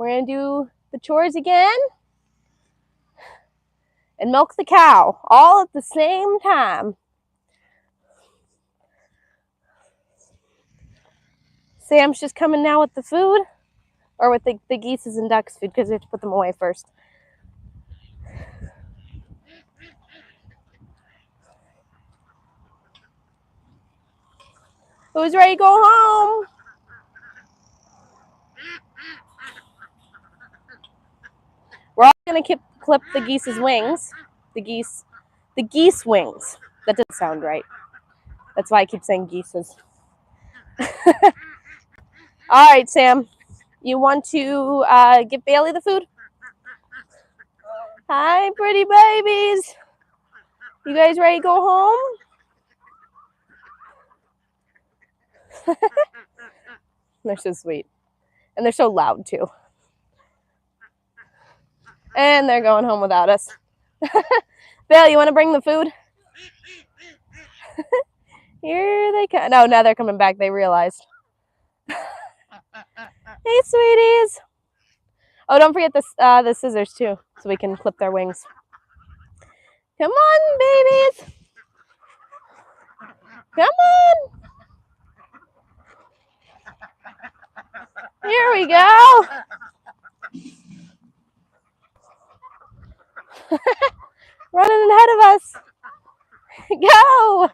We're going to do the chores again and milk the cow all at the same time. Sam's just coming now with the food, or with the geese's and ducks' food, because we have to put them away first. Who's ready to go home? We're all going to clip the geese's wings. The geese wings. That doesn't sound right. That's why I keep saying geese's. All right, Sam. You want to give Bailey the food? Hi, pretty babies. You guys ready to go home? They're so sweet. And they're so loud, too. And they're going home without us. Bill, you want to bring the food? Here they come. No, now they're coming back. They realized. Hey, sweeties. Oh, don't forget the scissors, too, so we can clip their wings. Come on, babies. Come on. Here we go. Running ahead of us. Go.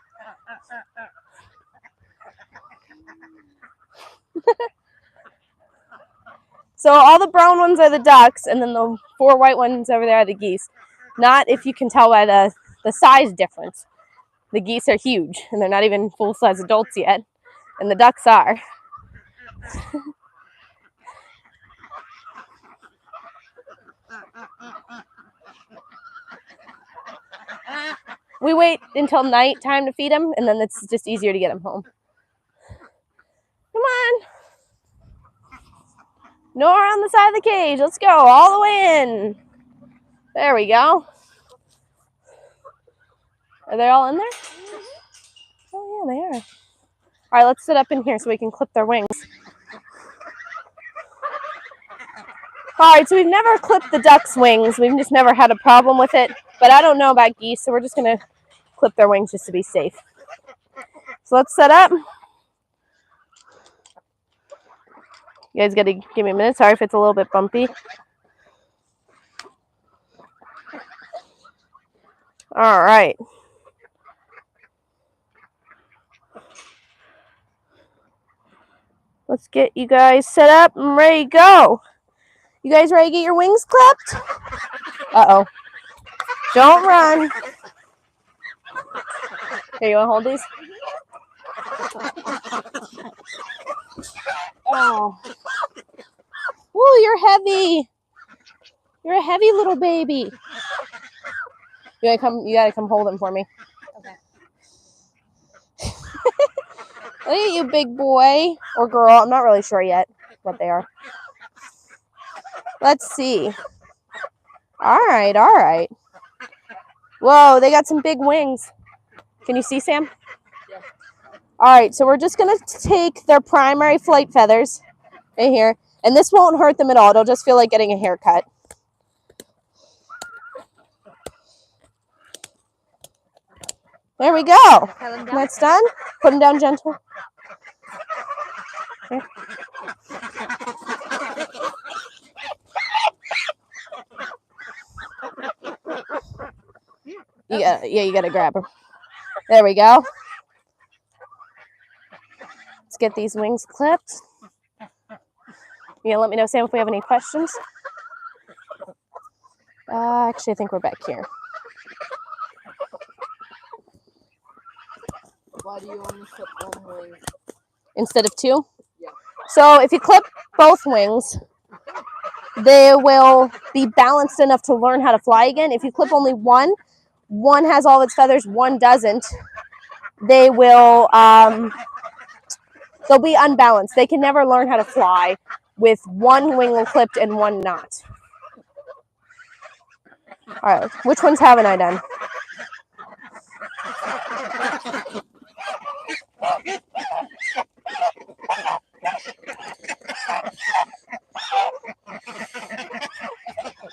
So all the brown ones are the ducks, and then the 4 white ones over there are the geese. Not if you can tell by the size difference. The geese are huge, and they're not even full-size adults yet, and the ducks are. We wait until night time to feed them, and then it's just easier to get them home. Come on. Nor on the side of the cage. Let's go all the way in. There we go. Are they all in there? Oh, yeah, they are. All right, let's sit up in here so we can clip their wings. All right, so we've never clipped the duck's wings. We've just never had a problem with it. But I don't know about geese, so we're just going to clip their wings just to be safe. So let's set up. You guys got to give me a minute. Sorry if it's a little bit bumpy. All right. Let's get you guys set up and ready to go. You guys ready to get your wings clipped? Uh-oh. Don't run. Here, you want to hold these? Oh. Ooh, you're heavy. You're a heavy little baby. You gotta come hold him for me. Okay. Look at you, big boy or girl. I'm not really sure yet what they are. Let's see. All right. Whoa, they got some big wings. Can you see, Sam? Yeah. All right, so we're just going to take their primary flight feathers in here, and this won't hurt them at all. It'll just feel like getting a haircut. There we go. That's done. Put them down gentle. Okay. You gotta grab her. There we go. Let's get these wings clipped. You gonna let me know, Sam, if we have any questions? Actually, I think we're back here. Why do you only clip one wing? Instead of 2? Yeah. So if you clip both wings, they will be balanced enough to learn how to fly again. If you clip only one has all of its feathers, one doesn't, they will, they'll be unbalanced. They can never learn how to fly with one wing clipped and one not. All right, which ones haven't I done?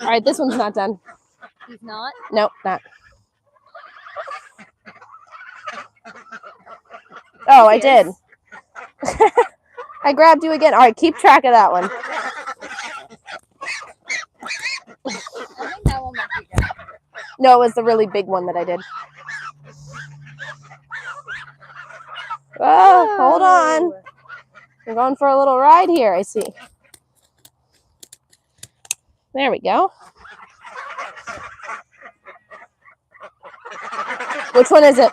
All right, this one's not done. He's not? Nope, not. Oh, I did. I grabbed you again. All right, keep track of that one. I think that one might be done. No, it was the really big one that I did. Oh, hold on. We're going for a little ride here, I see. There we go. Which one is it?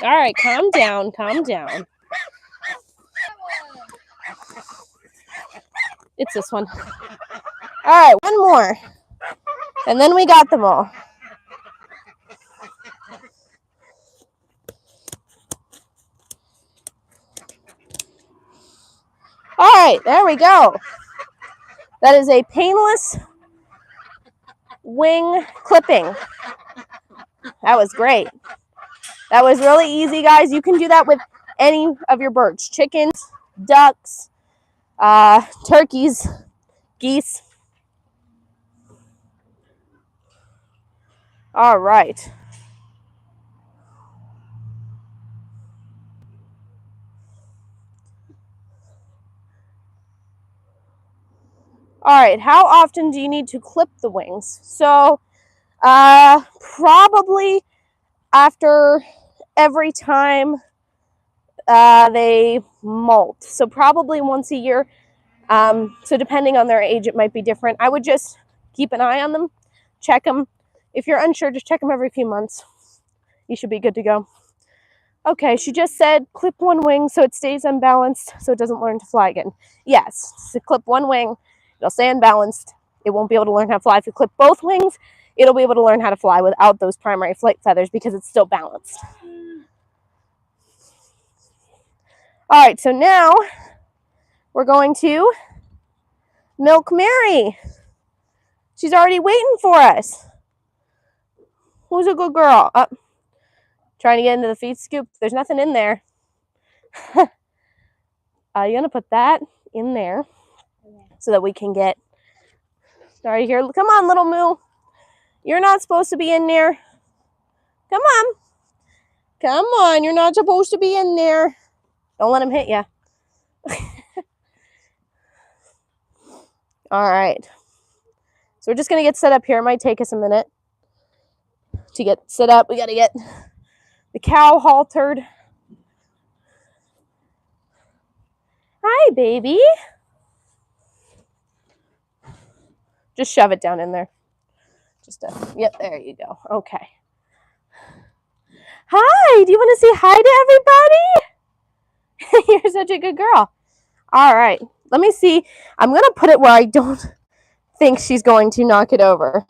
All right, calm down, calm down. It's this one. All right, one more. And then we got them all. All right, there we go. That is a painless wing clipping. That was great. That was really easy, guys. You can do that with any of your birds. Chickens, ducks, turkeys, geese. All right. All right, how often do you need to clip the wings? So probably after every time they molt. So probably once a year. So depending on their age, it might be different. I would just keep an eye on them, check them. If you're unsure, just check them every few months. You should be good to go. Okay, she just said clip one wing so it stays unbalanced so it doesn't learn to fly again. Yes, so clip one wing, it'll stay unbalanced. It won't be able to learn how to fly. If you clip both wings, it'll be able to learn how to fly without those primary flight feathers because it's still balanced. All right, so now we're going to milk Mary. She's already waiting for us. Who's a good girl? Trying to get into the feed scoop. There's nothing in there. You're going to put that in there so that we can get started here. Come on, little Moo. You're not supposed to be in there. Come on. Come on. You're not supposed to be in there. Don't let him hit you. All right. So we're just going to get set up here. It might take us a minute to get set up. We got to get the cow haltered. Hi, baby. Just shove it down in there. Yep, there you go. Okay. Hi, do you want to say hi to everybody? You're such a good girl. All right, let me see. I'm going to put it where I don't think she's going to knock it over.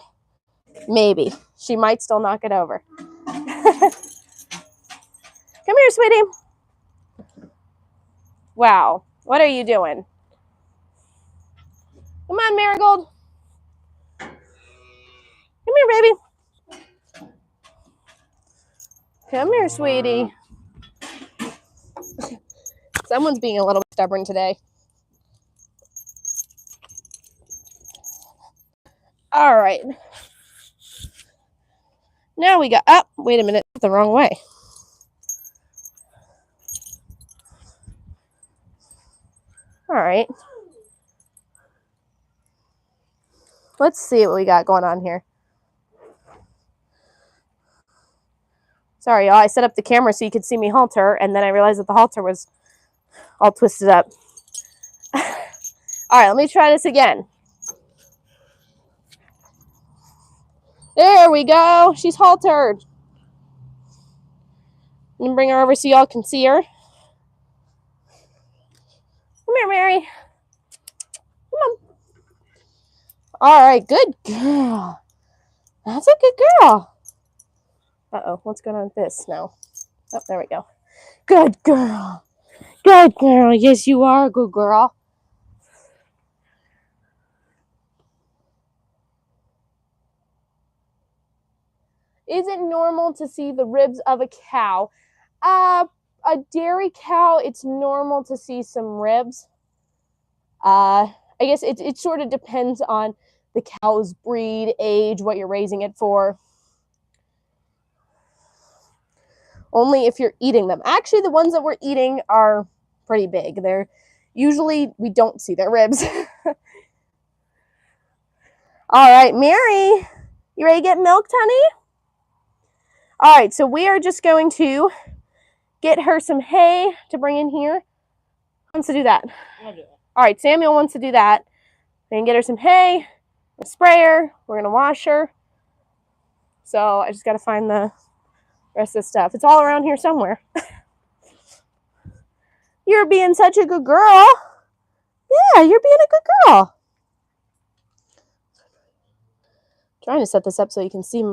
Maybe. She might still knock it over. Come here, sweetie. Wow, what are you doing? Come on, Marigold. Come here, baby. Come here, sweetie. Someone's being a little bit stubborn today. All right. Now we got up. Wait a minute, the wrong way. All right. Let's see what we got going on here. Sorry, y'all. I set up the camera so you could see me halter, and then I realized that the halter was all twisted up. All right, let me try this again. There we go. She's haltered. I'm going to bring her over so y'all can see her. Come here, Mary. Come on. All right, good girl. That's a good girl. Uh-oh, what's going on with this now? Oh, there we go. Good girl. Good girl. Yes, you are a good girl. Is it normal to see the ribs of a cow? a dairy cow, it's normal to see some ribs. I guess it sort of depends on the cow's breed, age, what you're raising it for. Only if you're eating them. Actually, the ones that we're eating are pretty big. They're usually, we don't see their ribs. All right, Mary, you ready to get milked, honey? All right, so we are just going to get her some hay to bring in here. Who wants to do that? I'll do it. All right, Samuel wants to do that. We're gonna get her some hay, a sprayer. We're gonna wash her. So I just gotta find the rest of the stuff. It's all around here somewhere. You're being such a good girl. Yeah, you're being a good girl. Trying to set this up so you can see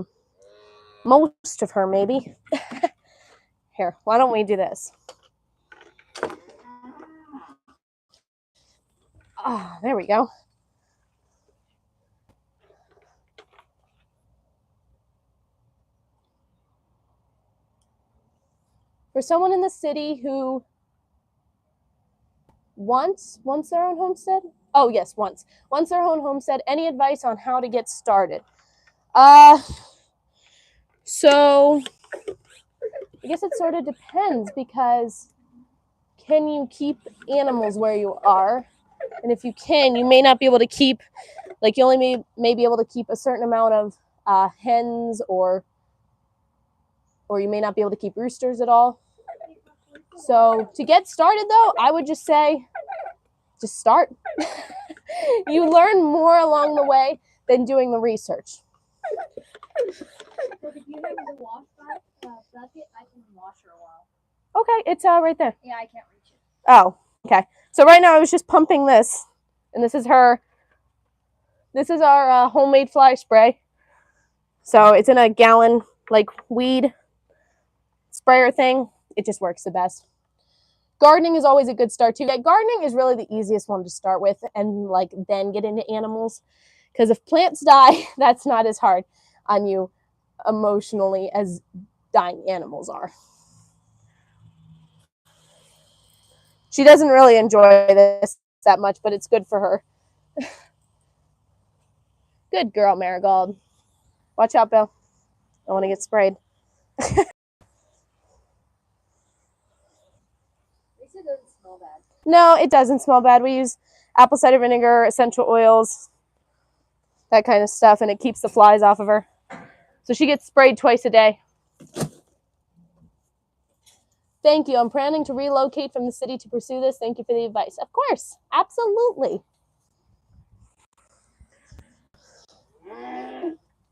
most of her, maybe. Here, why don't we do this? Oh, there we go. For someone in the city who wants their own homestead? Oh, yes, wants their own homestead. Any advice on how to get started? So I guess it sort of depends, because can you keep animals where you are? And if you can, you may not be able to keep, like you only may be able to keep a certain amount of hens, or you may not be able to keep roosters at all. So to get started though, I would just say, just start. You learn more along the way than doing the research. But if you have the wash bucket, I can wash her a while. Okay, it's right there. Yeah, I can't reach it. Oh, okay. So right now I was just pumping this, and this is our homemade fly spray. So it's in a gallon, like, weed sprayer thing. It just works the best. Gardening is always a good start too. Gardening is really the easiest one to start with, and like then get into animals. Because if plants die, that's not as hard on you emotionally as dying animals are. She doesn't really enjoy this that much, but it's good for her. Good girl, Marigold. Watch out, Bill. I want to get sprayed. It doesn't smell bad. No, it doesn't smell bad. We use apple cider vinegar, essential oils, that kind of stuff, and it keeps the flies off of her. So she gets sprayed twice a day. Thank you. I'm planning to relocate from the city to pursue this. Thank you for the advice. Of course. Absolutely.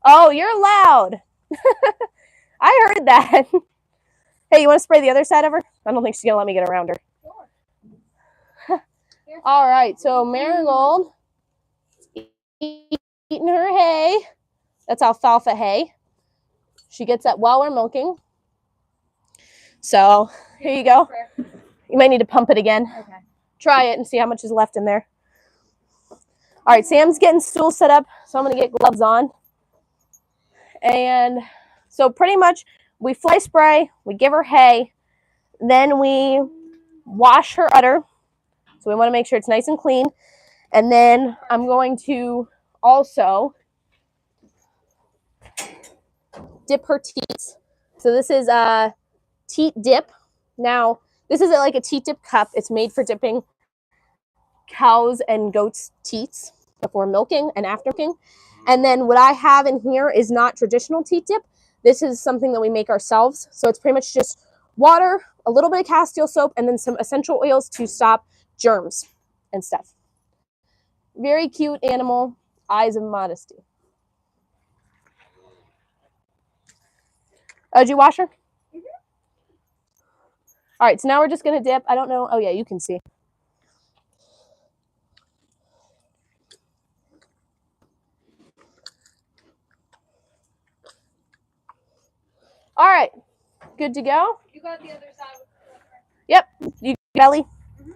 Oh, you're loud. I heard that. Hey, you want to spray the other side of her? I don't think she's going to let me get around her. Sure. All right. So Marigold eating her hay. That's alfalfa hay. She gets that while we're milking. So here you go. You might need to pump it again. Okay. Try it and see how much is left in there. All right, Sam's getting stool set up, so I'm going to get gloves on. And so pretty much we fly spray, we give her hay, then we wash her udder. So we want to make sure it's nice and clean. And then I'm going to also dip her teats. So this is a teat dip. Now, this is like a teat dip cup. It's made for dipping cows and goats' teats before milking and after milking. And then what I have in here is not traditional teat dip. This is something that we make ourselves. So it's pretty much just water, a little bit of castile soap, and then some essential oils to stop germs and stuff. Very cute animal, eyes of modesty. Did you wash her? Mm-hmm. All right, so now we're just going to dip. I don't know. Oh, yeah, you can see. All right, good to go? You got the other side. Yep, you belly? Mm-hmm.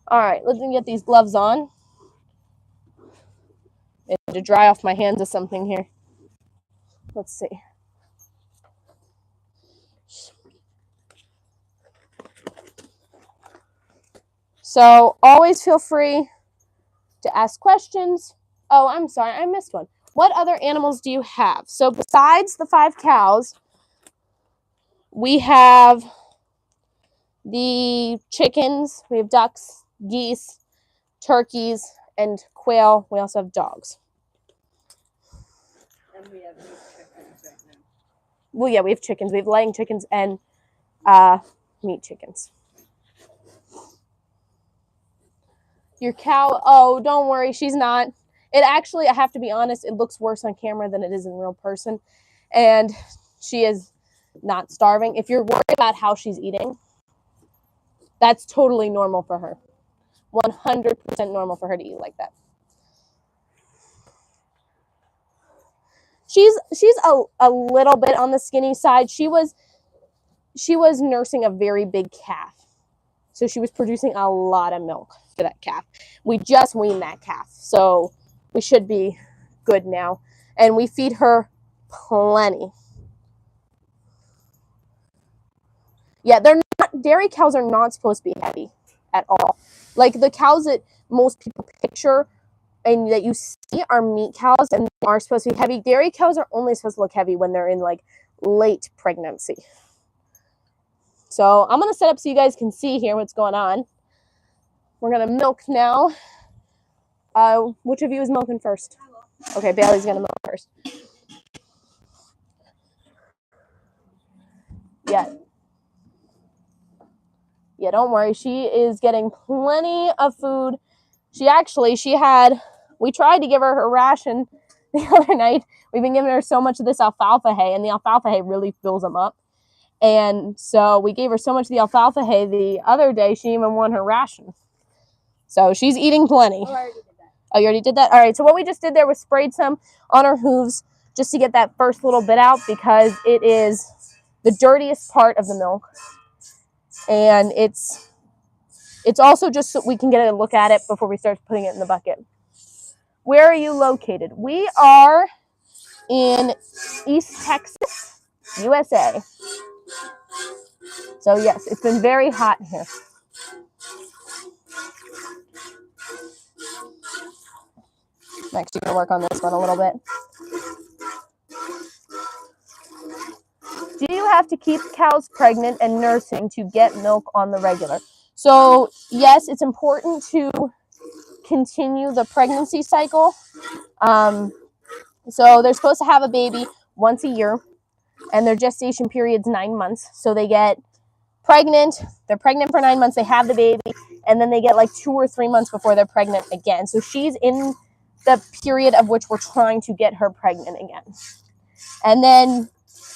All right, let's get these gloves on. I have to dry off my hands of something here. Let's see. So always feel free to ask questions. Oh, I'm sorry, I missed one. What other animals do you have? So besides the 5 cows, we have the chickens, we have ducks, geese, turkeys, and quail. We also have dogs. And we have these chickens right now. Well, yeah, we have chickens. We have laying chickens and meat chickens. Your cow, oh, don't worry, she's not. It actually, I have to be honest, it looks worse on camera than it is in real person. And she is not starving. If you're worried about how she's eating, that's totally normal for her. 100% normal for her to eat like that. She's a little bit on the skinny side. She was nursing a very big calf. So she was producing a lot of milk for that calf. We just weaned that calf. So we should be good now. And we feed her plenty. Yeah, dairy cows are not supposed to be heavy at all. Like the cows that most people picture and that you see are meat cows and are supposed to be heavy. Dairy cows are only supposed to look heavy when they're in like late pregnancy. So I'm going to set up so you guys can see here what's going on. We're going to milk now. Which of you is milking first? Okay, Bailey's going to milk first. Yeah. Yeah, don't worry. She is getting plenty of food. We tried to give her ration the other night. We've been giving her so much of this alfalfa hay, and the alfalfa hay really fills them up. And so we gave her so much of the alfalfa hay the other day, she even won her ration. So she's eating plenty. Oh, I already did that. Oh, you already did that? All right, so what we just did there was sprayed some on her hooves just to get that first little bit out because it is the dirtiest part of the milk. And it's also just so we can get a look at it before we start putting it in the bucket. Where are you located? We are in East Texas, USA. So yes, it's been very hot here. Next, you're going to work on this one a little bit. Do you have to keep cows pregnant and nursing to get milk on the regular? So yes, it's important to continue the pregnancy cycle. So they're supposed to have a baby once a year, and their gestation period's 9 months. So they get pregnant, they're pregnant for 9 months, they have the baby, and then they get like 2 or 3 months before they're pregnant again. So she's in the period of which we're trying to get her pregnant again. And then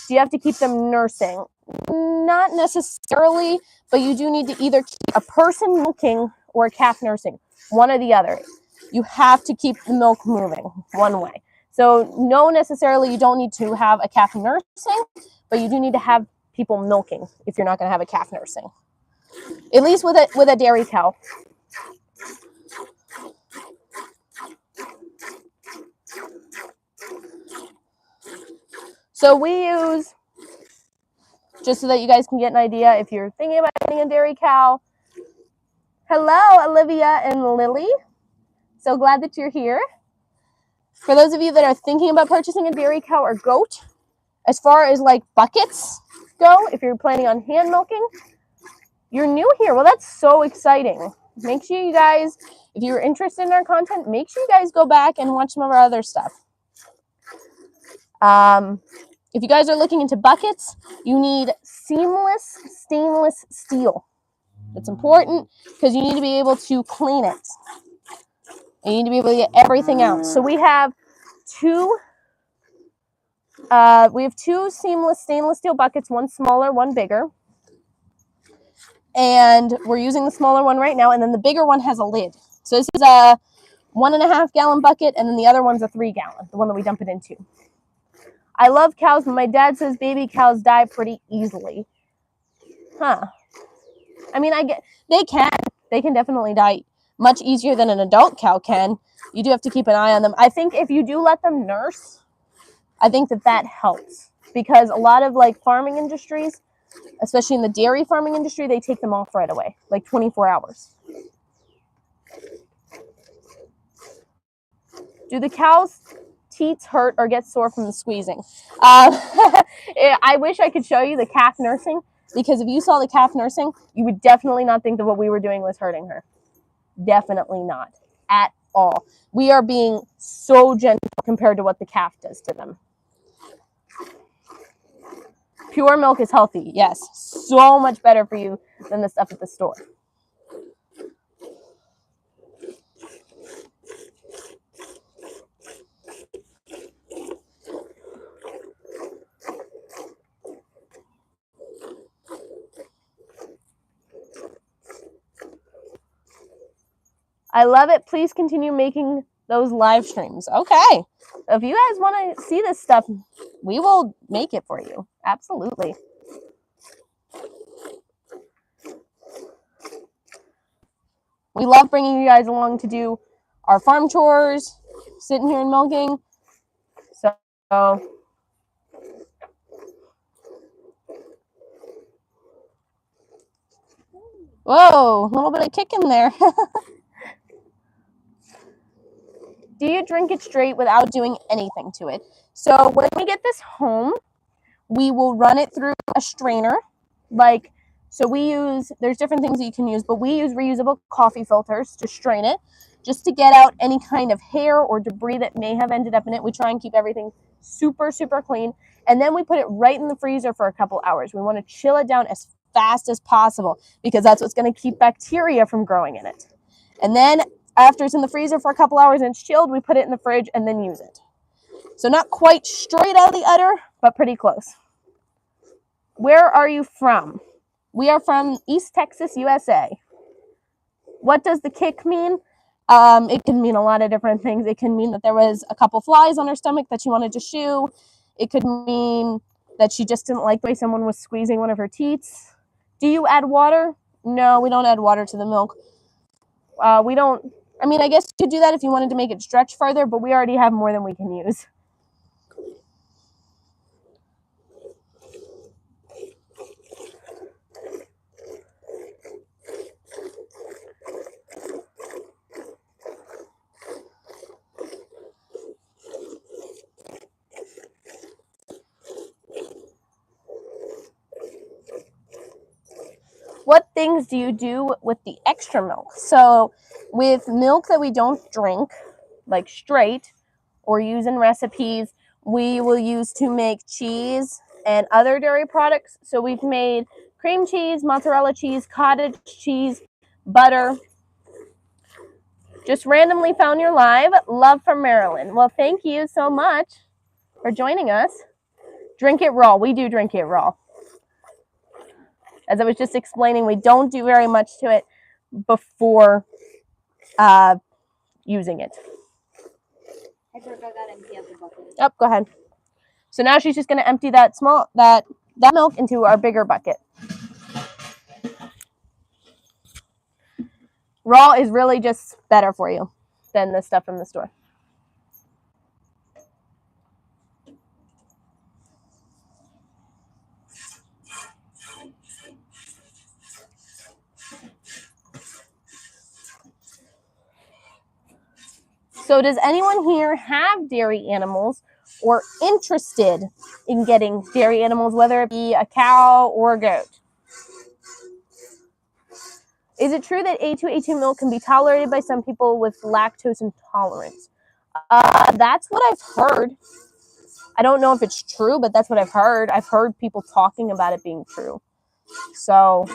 do you have to keep them nursing? Not necessarily, but you do need to either keep a person milking or a calf nursing, one or the other. You have to keep the milk moving one way. So no, necessarily you don't need to have a calf nursing, but you do need to have people milking if you're not going to have a calf nursing. At least with a dairy cow. So we use, just so that you guys can get an idea if you're thinking about getting a dairy cow. Hello, Olivia and Lily. So glad that you're here. For those of you that are thinking about purchasing a dairy cow or goat, as far as like buckets go, if you're planning on hand milking, you're new here. Well, that's so exciting. Make sure you guys, if you're interested in our content, make sure you guys go back and watch some of our other stuff. If you guys are looking into buckets, you need seamless stainless steel. It's important because you need to be able to clean it. You need to be able to get everything out. So we have two seamless stainless steel buckets, one smaller, one bigger. And we're using the smaller one right now, and then the bigger one has a lid. So this is a 1.5 gallon bucket, and then the other one's a 3 gallon, the one that we dump it into. I love cows, but my dad says baby cows die pretty easily. Huh. I mean, they can definitely die much easier than an adult cow can. You do have to keep an eye on them. I think if you do let them nurse, I think that helps, because a lot of like farming industries, especially in the dairy farming industry, they take them off right away, like 24 hours. Do the cows' teats hurt or get sore from the squeezing? I wish I could show you the calf nursing, because if you saw the calf nursing, you would definitely not think that what we were doing was hurting her. Definitely not at all. We are being so gentle compared to what the calf does to them. Pure milk is healthy, yes. So much better for you than the stuff at the store. I love it. Please continue making those live streams. Okay. If you guys want to see this stuff, we will make it for you. Absolutely. We love bringing you guys along to do our farm chores, sitting here and milking. So, whoa, a little bit of kick in there. Do you drink it straight without doing anything to it? So when we get this home, we will run it through a strainer. So we use, there's different things that you can use, but we use reusable coffee filters to strain it, just to get out any kind of hair or debris that may have ended up in it. We try and keep everything super, super clean. And then we put it right in the freezer for a couple hours. We want to chill it down as fast as possible, because that's what's going to keep bacteria from growing in it. And then after it's in the freezer for a couple hours and it's chilled, we put it in the fridge and then use it. So not quite straight out of the udder, but pretty close. Where are you from? We are from East Texas, USA. What does the kick mean? It can mean a lot of different things. It can mean that there was a couple flies on her stomach that she wanted to shoo. It could mean that she just didn't like the way someone was squeezing one of her teats. Do you add water? No, we don't add water to the milk. We don't, I mean, I guess you could do that if you wanted to make it stretch further, but we already have more than we can use. What things do you do with the extra milk? So with milk that we don't drink, like straight, or use in recipes, we will use to make cheese and other dairy products. So we've made cream cheese, mozzarella cheese, cottage cheese, butter. Just randomly found your live. Love from Maryland. Well, thank you so much for joining us. Drink it raw. We do drink it raw. As I was just explaining, we don't do very much to it before using it. Hey, Brooke, I got empty out the bucket. Yep, go ahead. So now she's just going to empty that milk into our bigger bucket. Raw is really just better for you than the stuff from the store. So does anyone here have dairy animals or interested in getting dairy animals, whether it be a cow or a goat? Is it true that A2, A2 milk can be tolerated by some people with lactose intolerance? That's what I've heard. I don't know if it's true, but that's what I've heard. I've heard people talking about it being true. So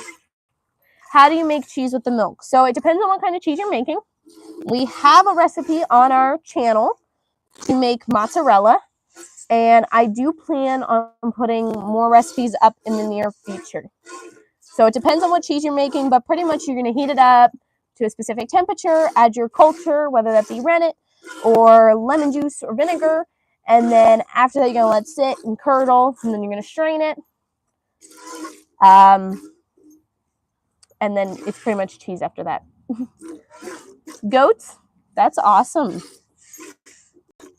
how do you make cheese with the milk? So it depends on what kind of cheese you're making. We have a recipe on our channel to make mozzarella, and I do plan on putting more recipes up in the near future. So it depends on what cheese you're making, but pretty much you're going to heat it up to a specific temperature, add your culture, whether that be rennet or lemon juice or vinegar, and then after that you're going to let it sit and curdle, and then you're going to strain it. And then it's pretty much cheese after that. Goats, that's awesome.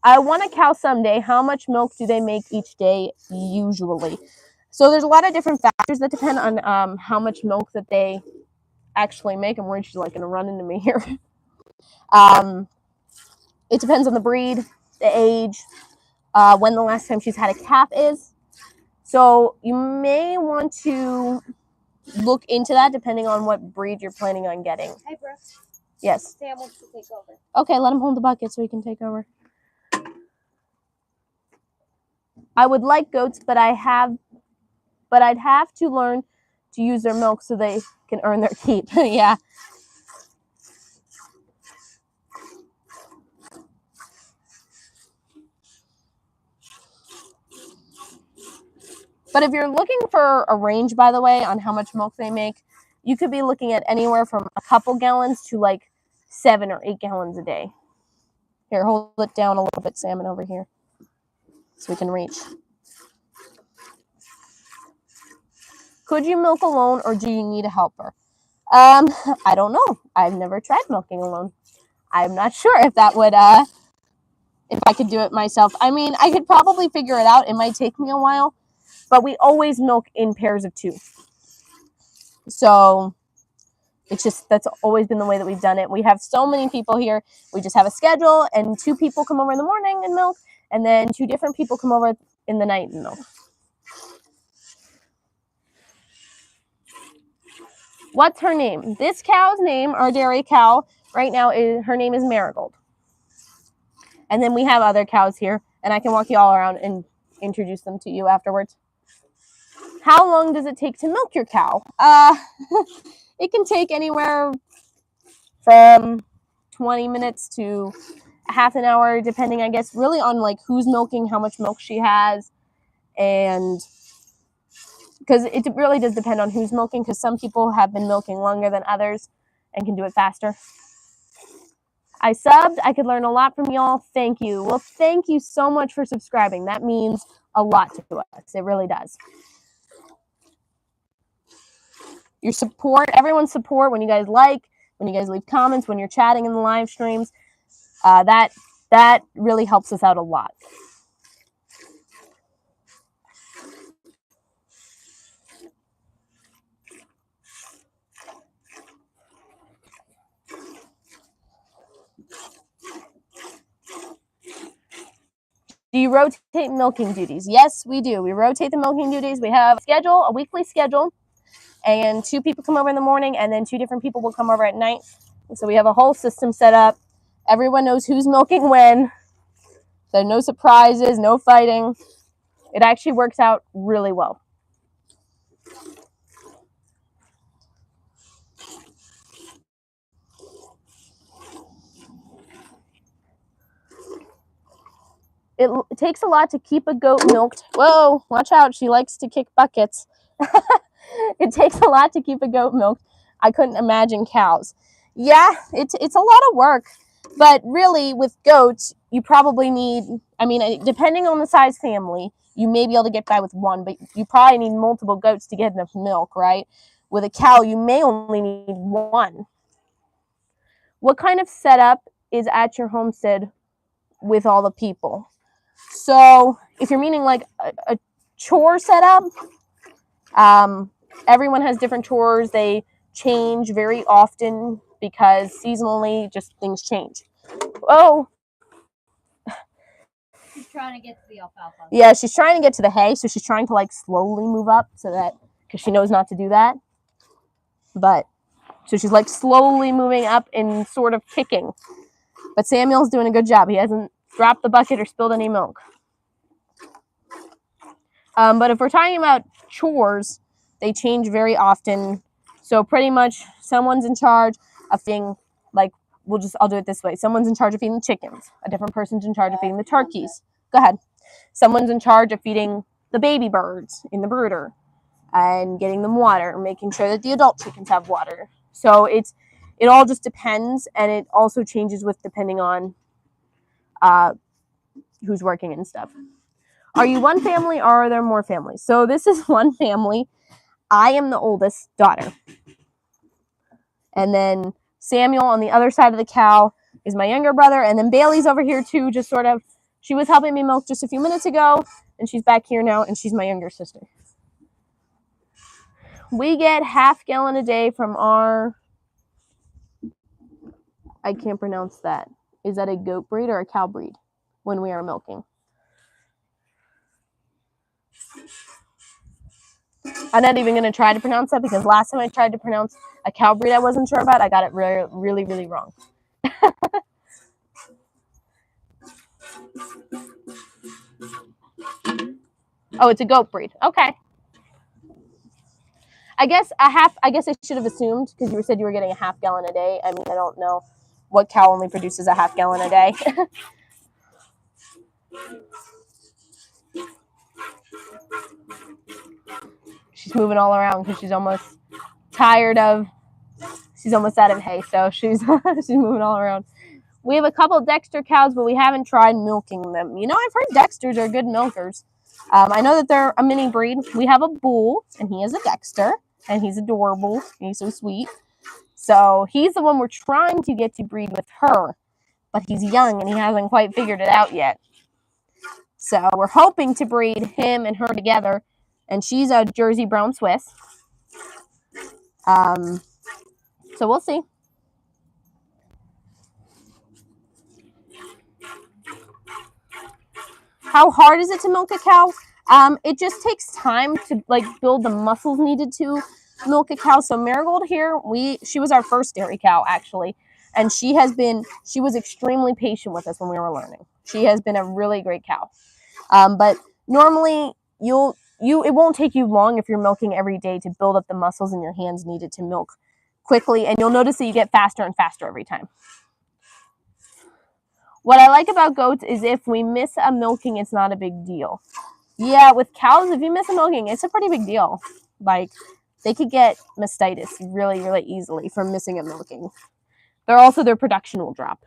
I want a cow someday. How much milk do they make each day usually? So there's a lot of different factors that depend on how much milk that they actually make. I'm worried she's like going to run into me here. It depends on the breed, the age, when the last time she's had a calf is. So you may want to look into that depending on what breed you're planning on getting. Hey, Brooke. Yes. Sam wants to take over. Okay, let him hold the bucket so he can take over. I would like goats, but I'd have to learn to use their milk so they can earn their keep. Yeah. But if you're looking for a range, by the way, on how much milk they make, you could be looking at anywhere from a couple gallons to like 7 or 8 gallons a day. Here, hold it down a little bit, Salmon, over here, so we can reach. Could you milk alone, or do you need a helper? I don't know. I've never tried milking alone. I'm not sure if that would, if I could do it myself. I mean, I could probably figure it out. It might take me a while, but we always milk in pairs of 2. So it's just, that's always been the way that we've done it. We have so many people here. We just have a schedule, and 2 people come over in the morning and milk, and then 2 different people come over in the night and milk. What's her name? This cow's name, our dairy cow, right now, her name is Marigold. And then we have other cows here, and I can walk you all around and introduce them to you afterwards. How long does it take to milk your cow? It can take anywhere from 20 minutes to half an hour, depending, I guess, really on like who's milking, how much milk she has, and because it really does depend on who's milking, because some people have been milking longer than others and can do it faster. I subbed. I could learn a lot from y'all. Thank you. Well, thank you so much for subscribing. That means a lot to us. It really does. Your support, everyone's support, when you guys like, when you guys leave comments, when you're chatting in the live streams, that really helps us out a lot. Do you rotate milking duties? Yes, we do. We rotate the milking duties. We have a weekly schedule, and 2 people come over in the morning, and then 2 different people will come over at night. So we have a whole system set up. Everyone knows who's milking when. There are no surprises, no fighting. It actually works out really well. It takes a lot to keep a goat milked. Whoa, watch out. She likes to kick buckets. It takes a lot to keep a goat milked. I couldn't imagine cows. Yeah, it's a lot of work. But really, with goats, you probably need, I mean, depending on the size family, you may be able to get by with 1, but you probably need multiple goats to get enough milk, right? With a cow, you may only need 1. What kind of setup is at your homestead with all the people? So if you're meaning like a chore setup, everyone has different chores. They change very often because seasonally just things change. Oh, She's trying to get to the alfalfa. yeah, she's trying to get to the hay, so she's trying to like slowly move up so that, because she knows not to do that. But so she's like slowly moving up and sort of kicking. But Samuel's doing a good job. He hasn't dropped the bucket or spilled any milk. But if we're talking about chores, they change very often. So pretty much someone's in charge of feeding, like, I'll do it this way. Someone's in charge of feeding the chickens. A different person's in charge of feeding the turkeys. Go ahead. Someone's in charge of feeding the baby birds in the brooder and getting them water, making sure that the adult chickens have water. So it all just depends, and it also changes with depending on who's working and stuff. Are you one family, or are there more families? So this is one family. I am the oldest daughter. And then Samuel on the other side of the cow is my younger brother. And then Bailey's over here too, just sort of, she was helping me milk just a few minutes ago, and she's back here now, and she's my younger sister. We get half gallon a day from I can't pronounce that. Is that a goat breed or a cow breed when we are milking? I'm not even going to try to pronounce that because last time I tried to pronounce a cow breed I wasn't sure about, I got it really, really wrong. Oh, it's a goat breed. Okay. I guess I should have assumed because you said you were getting a half gallon a day. I mean, I don't know what cow only produces a half gallon a day. She's moving all around because she's almost out of hay, so she's she's moving all around. We have a couple Dexter cows, but we haven't tried milking them. You know, I've heard Dexters are good milkers. I know that they're a mini breed. We have a bull, and he is a Dexter, and he's adorable. He's so sweet. So he's the one we're trying to get to breed with her, but he's young and he hasn't quite figured it out yet. So we're hoping to breed him and her together, and she's a Jersey Brown Swiss. So we'll see. How hard is it to milk a cow? It just takes time to build the muscles needed to milk a cow. So Marigold here, she was our first dairy cow actually, and she was extremely patient with us when we were learning. She has been a really great cow. But normally it won't take you long if you're milking every day to build up the muscles in your hands needed to milk quickly, and you'll notice that you get faster and faster every time. What I like about goats is if we miss a milking, it's not a big deal. Yeah, with cows, if you miss a milking, it's a pretty big deal. Like, they could get mastitis really, really easily from missing a milking. Their production will drop.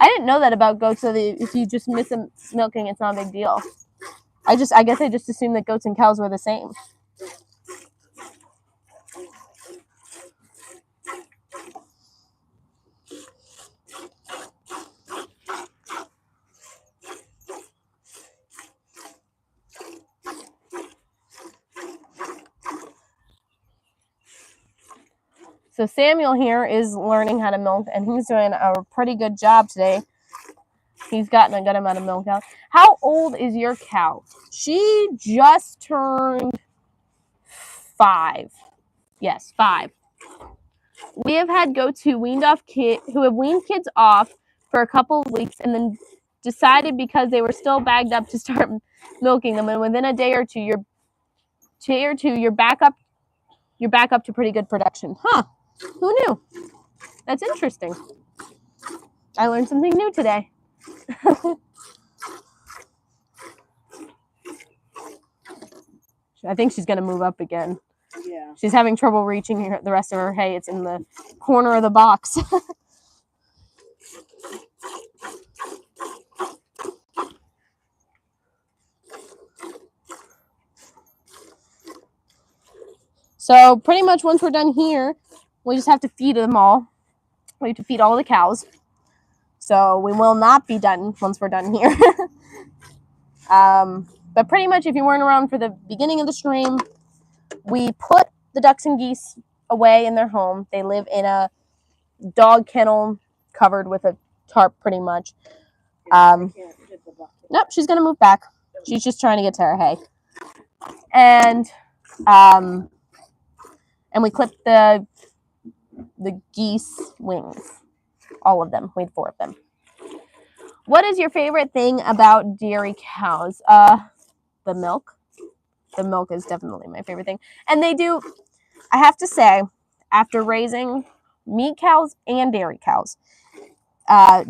I didn't know that about goats, so that if you just miss a milking, it's not a big deal. I guess I just assumed that goats and cows were the same. So Samuel here is learning how to milk, and he's doing a pretty good job today. He's gotten a good amount of milk out. How old is your cow? She just turned 5. Yes, 5. We have had goats who have weaned kids off for a couple of weeks and then decided because they were still bagged up to start milking them, and within a day or two you're back up to pretty good production. Huh? Who knew? That's interesting. I learned something new today. I think she's going to move up again. Yeah. She's having trouble reaching the rest of her hay. It's in the corner of the box. So pretty much once we're done here, we just have to feed them all. We have to feed all the cows. So we will not be done once we're done here. But pretty much if you weren't around for the beginning of the stream, we put the ducks and geese away in their home. They live in a dog kennel covered with a tarp pretty much. Nope, she's going to move back. She's just trying to get to her hay. And we clipped the geese wings. All of them. We had 4 of them. What is your favorite thing about dairy cows? The milk. The milk is definitely my favorite thing. And I have to say, after raising meat cows and dairy cows are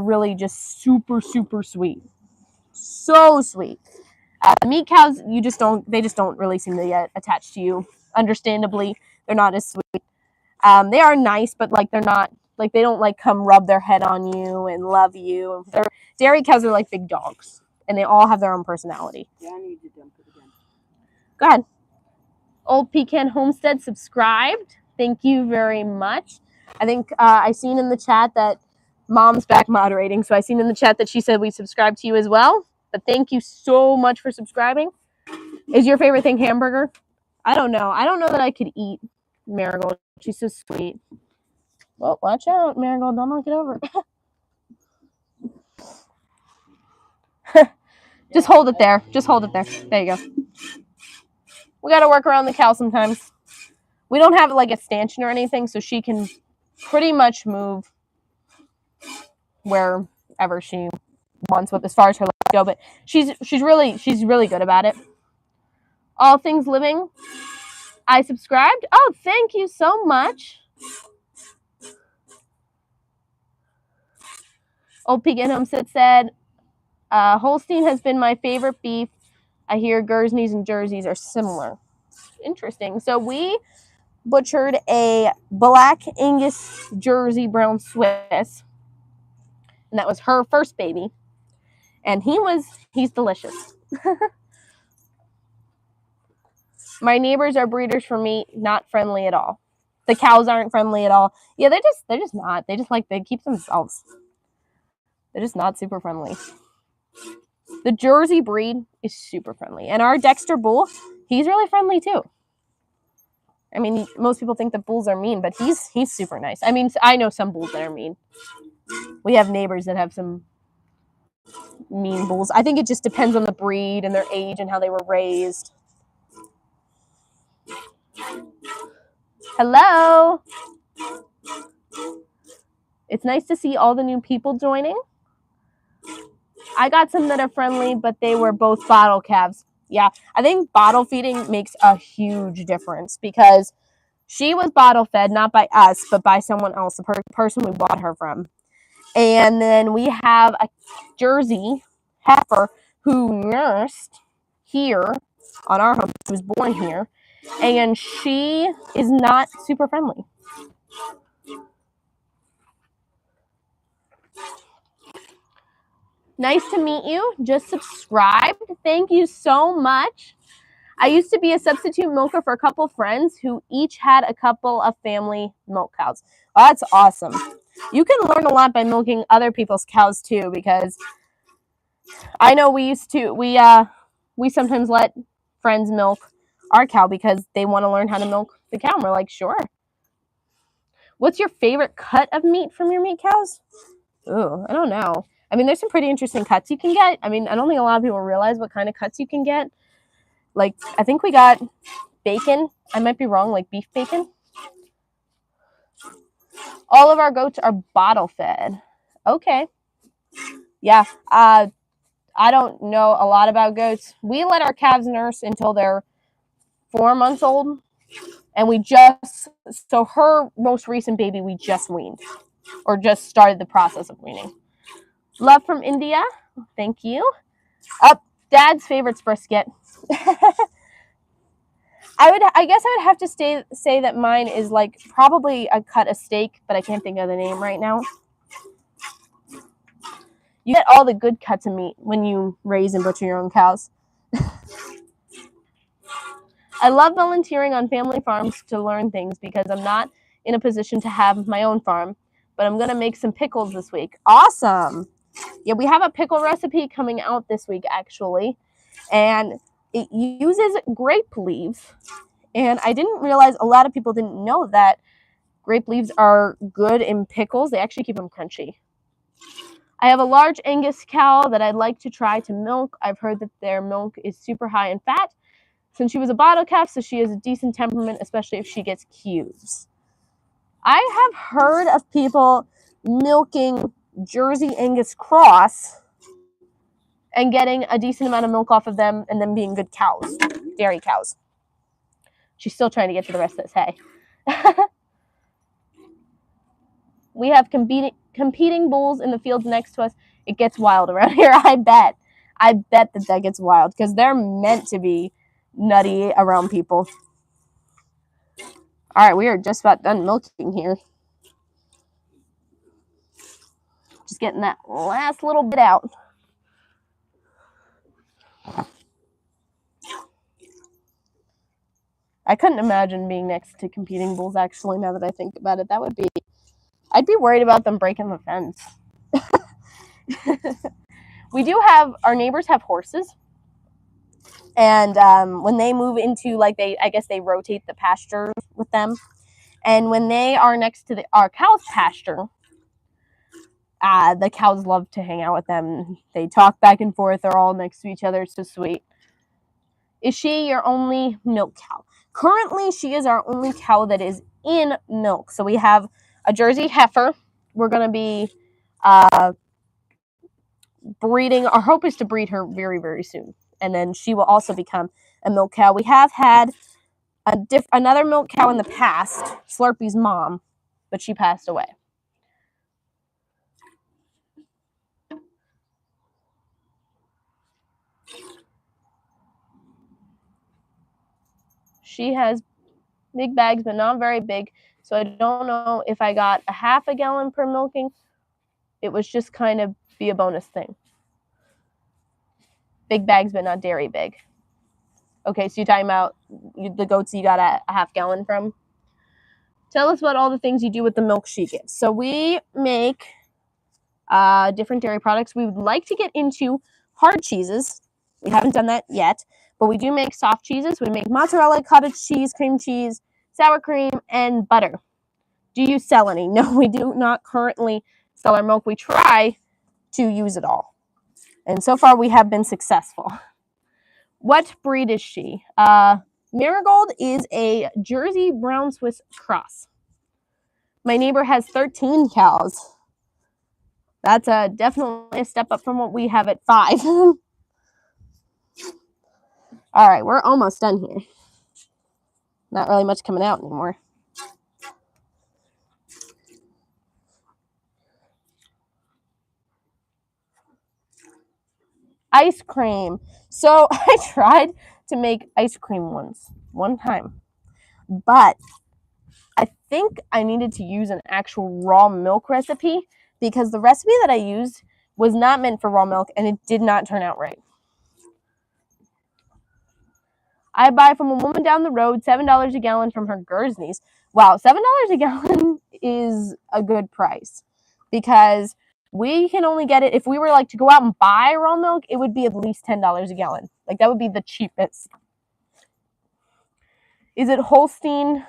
really just super, super sweet. So sweet. Meat cows, they just don't really seem to get attached to you. Understandably, they're not as sweet. They are nice, but they're not, they don't come rub their head on you and love you. Dairy cows are like big dogs, and they all have their own personality. Yeah, I need to dump it again. Go ahead. Old Pecan Homestead subscribed. Thank you very much. I think I seen in the chat that Mom's back moderating. So I seen in the chat that she said we subscribe to you as well. But thank you so much for subscribing. Is your favorite thing hamburger? I don't know. I don't know that I could eat Marigold. She's so sweet. Well, watch out, Marigold. Don't knock it over. Just hold it there. Just hold it there. There you go. We got to work around the cow sometimes. We don't have like a stanchion or anything, so she can pretty much move wherever she wants with as far as her legs go. But she's really good about it. All Things Living. I subscribed. Oh, thank you so much. Old Pig and Homestead said, Holstein has been my favorite beef. I hear Guernseys and Jerseys are similar. Interesting. So we butchered a Black Angus Jersey Brown Swiss. And that was her first baby. And he's delicious. My neighbors are breeders for meat, not friendly at all. The cows aren't friendly at all. Yeah, they're just not. They just they keep themselves. They're just not super friendly. The Jersey breed is super friendly. And our Dexter bull, he's really friendly too. I mean, most people think that bulls are mean, but he's super nice. I mean, I know some bulls that are mean. We have neighbors that have some mean bulls. I think it just depends on the breed and their age and how they were raised. Hello. It's nice to see all the new people joining. I got some that are friendly, but they were both bottle calves. Yeah, I think bottle feeding makes a huge difference because she was bottle fed, not by us, but by someone else, the person we bought her from. And then we have a Jersey heifer who nursed here on our home. She was born here. And she is not super friendly. Nice to meet you. Just subscribed. Thank you so much. I used to be a substitute milker for a couple friends who each had a couple of family milk cows. Oh, that's awesome. You can learn a lot by milking other people's cows too, because I know we sometimes let friends milk our cow because they want to learn how to milk the cow. And we're like, sure. What's your favorite cut of meat from your meat cows? Ooh, I don't know. I mean, there's some pretty interesting cuts you can get. I mean, I don't think a lot of people realize what kind of cuts you can get. Like, I think we got bacon. I might be wrong, like beef bacon. All of our goats are bottle fed. Okay. Yeah. I don't know a lot about goats. We let our calves nurse until they're 4 months old. And so her most recent baby, we just weaned. Or just started the process of weaning. Love from India. Thank you. Dad's favorite's brisket. I guess I would have to say that mine is like probably a cut of steak, but I can't think of the name right now. You get all the good cuts of meat when you raise and butcher your own cows. I love volunteering on family farms to learn things because I'm not in a position to have my own farm, but I'm going to make some pickles this week. Awesome. Yeah, we have a pickle recipe coming out this week, actually, and it uses grape leaves. And I didn't realize a lot of people didn't know that grape leaves are good in pickles. They actually keep them crunchy. I have a large Angus cow that I'd like to try to milk. I've heard that their milk is super high in fat. Since she was a bottle calf, so she has a decent temperament, especially if she gets cubes. I have heard of people milking Jersey Angus cross and getting a decent amount of milk off of them and them being good cows, dairy cows. She's still trying to get to the rest of this hay. We have competing bulls in the fields next to us. It gets wild around here, I bet. I bet that gets wild because they're meant to be nutty around people. All right, we are just about done milking here. Just getting that last little bit out. I couldn't imagine being next to competing bulls, actually, now that I think about it. That would be I'd be worried about them breaking the fence. We do have, our neighbors have horses. And when they move into, like, I guess they rotate the pasture with them. And when they are next to our cow's pasture, the cows love to hang out with them. They talk back and forth. They're all next to each other. It's so sweet. Is she your only milk cow? Currently, she is our only cow that is in milk. So we have a Jersey heifer. We're going to be breeding. Our hope is to breed her very, very soon. And then she will also become a milk cow. We have had another milk cow in the past, Slurpy's mom, but she passed away. She has big bags, but not very big. So I don't know if I got a half a gallon per milking. It was just kind of be a bonus thing. Big bags, but not dairy big. Okay, so you're talking about the goats you got a half gallon from? Tell us about all the things you do with the milk she gives. So we make different dairy products. We would like to get into hard cheeses. We haven't done that yet, but we do make soft cheeses. We make mozzarella, cottage cheese, cream cheese, sour cream, and butter. Do you sell any? No, we do not currently sell our milk. We try to use it all. And so far we have been successful. What breed is she? Marigold is a Jersey Brown Swiss cross. My neighbor has 13 cows. That's definitely a step up from what we have at 5. All right, we're almost done here. Not really much coming out anymore. Ice cream. So I tried to make ice cream one time, but I think I needed to use an actual raw milk recipe because the recipe that I used was not meant for raw milk and it did not turn out right. I buy from a woman down the road, $7 a gallon from her Guernsey's. Wow, $7 a gallon is a good price because we can only get it, if we were like to go out and buy raw milk, it would be at least $10 a gallon. Like that would be the cheapest. Is it Holstein?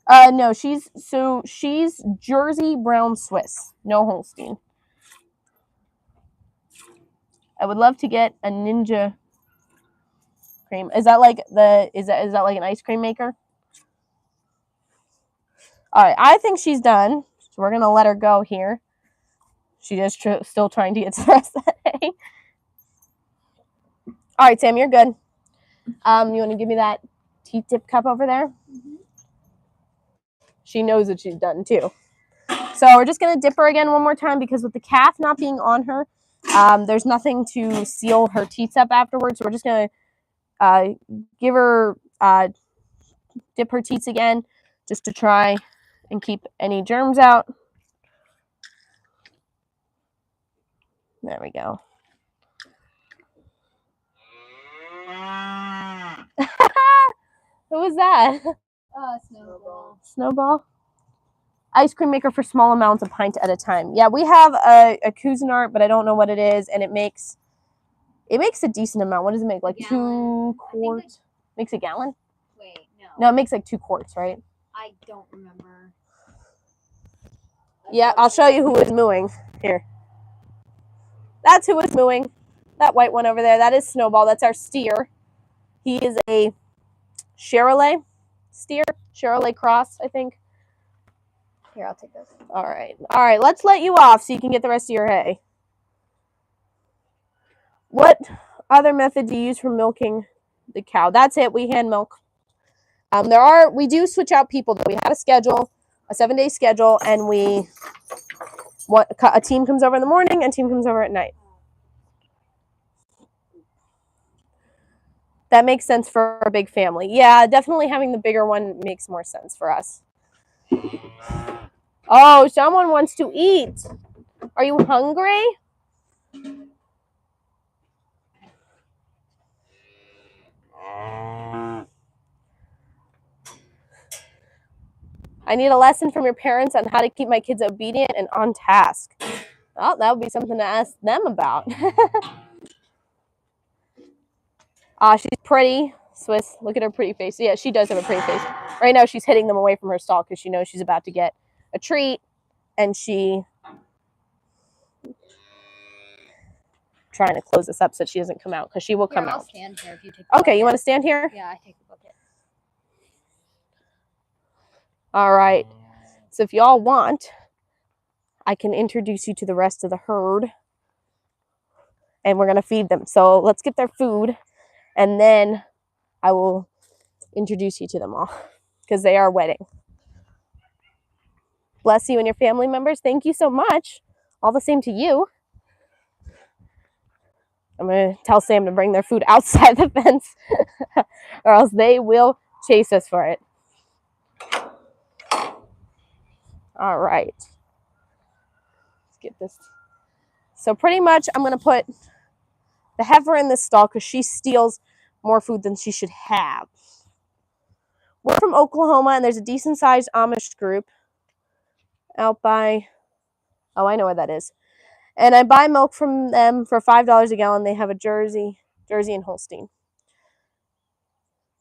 No, she's Jersey Brown Swiss, no Holstein. I would love to get a Ninja cream. Is that like is that like an ice cream maker? All right, I think she's done. So we're gonna let her go here. She is still trying to get to the rest of that day. All right, Sam, you're good. You want to give me that tea tip cup over there? Mm-hmm. She knows that she's done too. So we're just gonna dip her again one more time because with the calf not being on her, there's nothing to seal her teats up afterwards. So we're just gonna give her dip her teats again just to try and keep any germs out. There we go. Who was that? Snowball. Snowball? Ice cream maker for small amounts, a pint at a time. Yeah, we have a Cuisinart, but I don't know what it is, and it makes a decent amount. What does it make? Like 2 quarts? Makes a gallon? Wait, no. No, it makes like 2 quarts, right? I don't remember. Yeah, I'll show you who is mooing. Here. That's who is mooing. That white one over there. That is Snowball. That's our steer. He is a Charolais steer. Charolais cross, I think. Here, I'll take this. All right. All right, let's let you off so you can get the rest of your hay. What other method do you use for milking the cow? That's it. We hand milk. We do switch out people though. We have a schedule, a 7-day schedule, and a team comes over in the morning and a team comes over at night. That makes sense for a big family. Yeah, definitely having the bigger one makes more sense for us. Oh, someone wants to eat. Are you hungry? I need a lesson from your parents on how to keep my kids obedient and on task. Well, that would be something to ask them about. She's pretty. Swiss, look at her pretty face. Yeah, she does have a pretty face. Right now, she's hitting them away from her stall because she knows she's about to get a treat, and she trying to close this up so she doesn't come out because she will come I'll out. stand here if you take Okay, you want to stand here? Yeah, I take the bucket. All right. So if y'all want, I can introduce you to the rest of the herd, and we're gonna feed them. So let's get their food, and then I will introduce you to them all because they are waiting. Bless you and your family members. Thank you so much. All the same to you. I'm going to tell Sam to bring their food outside the fence or else they will chase us for it. All right. Let's get this. So pretty much I'm going to put the heifer in this stall because she steals more food than she should have. We're from Oklahoma, and there's a decent-sized Amish group out by, oh, I know where that is. And I buy milk from them for $5 a gallon. They have a Jersey and Holstein.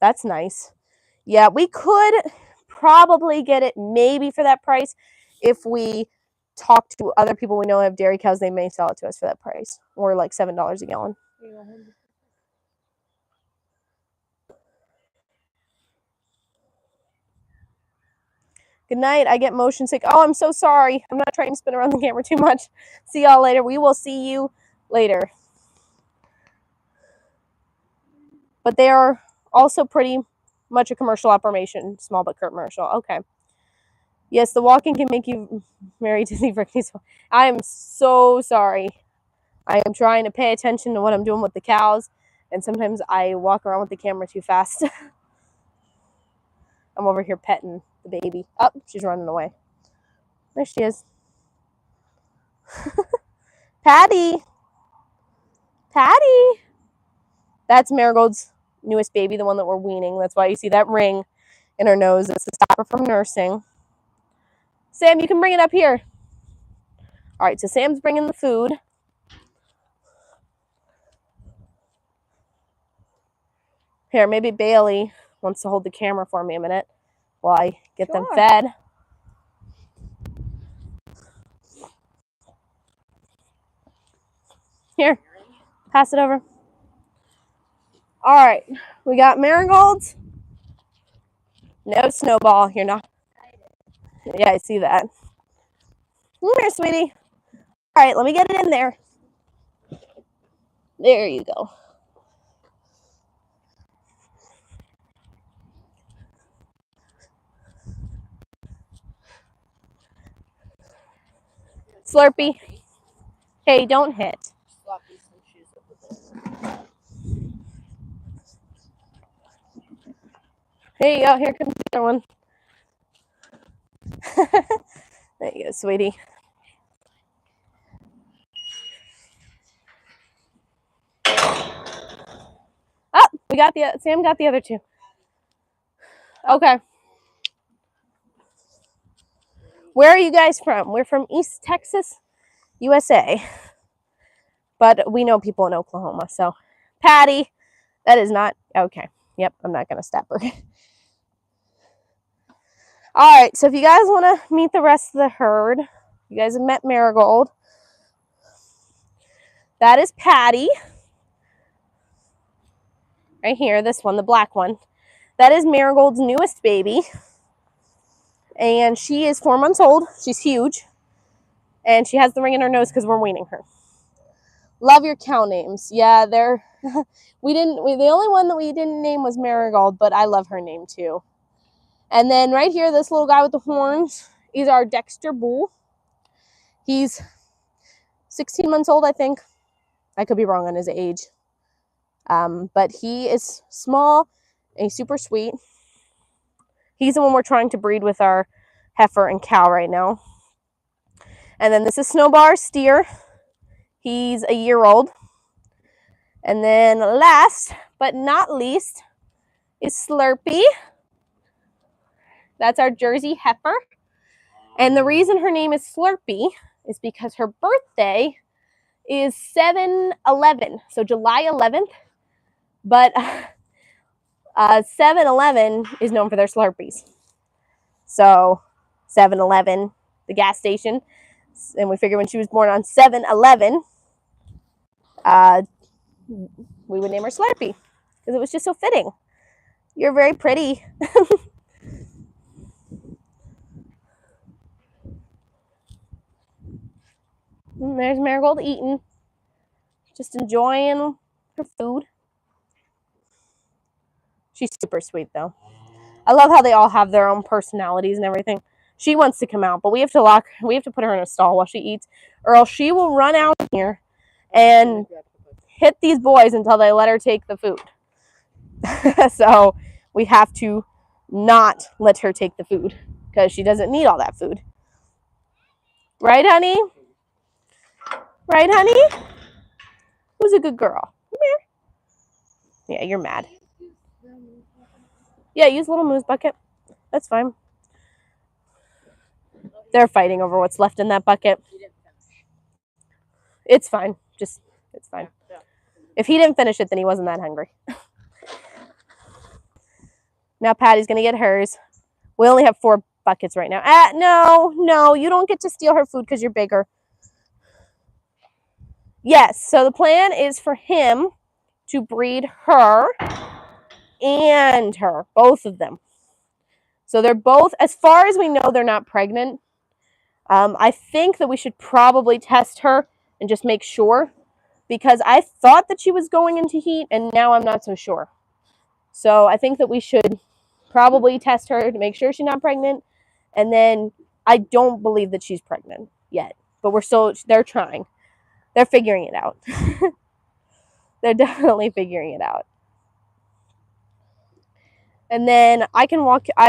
That's nice. Yeah, we could probably get it maybe for that price if we talk to other people we know have dairy cows. They may sell it to us for that price, or like $7 a gallon. Good night. I get motion sick. Oh, I'm so sorry. I'm not trying to spin around the camera too much. See y'all later. We will see you later. But they are also pretty much a commercial operation, small but commercial. Okay. Yes, the walking can make you very dizzy. I am so sorry. I am trying to pay attention to what I'm doing with the cows, and sometimes I walk around with the camera too fast. I'm over here petting the baby. Oh, she's running away. There she is. Patty. Patty. That's Marigold's newest baby, the one that we're weaning. That's why you see that ring in her nose. It's to stop her from nursing. Sam, you can bring it up here. All right, so Sam's bringing the food. Here, maybe Bailey wants to hold the camera for me a minute while I get them fed. Here, pass it over. All right, we got marigolds. No Snowball. You're not. Yeah, I see that. Come here, sweetie. All right, let me get it in there. There you go. Slurpee. Hey, don't hit. Here you go. Here comes the other one. There you go, sweetie. Oh, Sam got the other two. Okay. Where are you guys from? We're from East Texas, USA. But we know people in Oklahoma. So, Patty, that is not okay. Yep, I'm not going to stop her. All right, so if you guys want to meet the rest of the herd, you guys have met Marigold. That is Patty. Right here, this one, the black one. That is Marigold's newest baby. And she is 4 months old. She's huge. And she has the ring in her nose because we're weaning her. Love your cow names. Yeah, they're... the only one that we didn't name was Marigold, but I love her name too. And then right here, this little guy with the horns is our Dexter bull. He's 16 months old, I think. I could be wrong on his age. But he is small and he's super sweet. He's the one we're trying to breed with our heifer and cow right now. And then this is Snowbar steer. He's a year old. And then last but not least is Slurpee. That's our Jersey heifer. And the reason her name is Slurpee is because her birthday is 7/11, so July 11th. But 7-Eleven is known for their Slurpees. So 7-Eleven, the gas station, and we figured when she was born on 7/11, we would name her Slurpee because it was just so fitting. You're very pretty. There's Marigold eating, just enjoying her food. She's super sweet though. I love how they all have their own personalities and everything. She wants to come out, but we have to put her in a stall while she eats, or else she will run out here and hit these boys until they let her take the food. So we have to not let her take the food because she doesn't need all that food. Right, honey? Right, honey? Who's a good girl? Come here. Yeah, you're mad. Yeah, use Little Moo's bucket. That's fine. They're fighting over what's left in that bucket. It's fine. It's fine. If he didn't finish it, then he wasn't that hungry. Now Patty's going to get hers. We only have 4 buckets right now. No, you don't get to steal her food because you're bigger. Yes, so the plan is for him to breed her and her, both of them. So they're both, as far as we know, they're not pregnant. I think that we should probably test her and just make sure, because I thought that she was going into heat and now I'm not so sure. So I think that we should probably test her to make sure she's not pregnant. And then I don't believe that she's pregnant yet, but they're trying. They're figuring it out. They're definitely figuring it out. And then I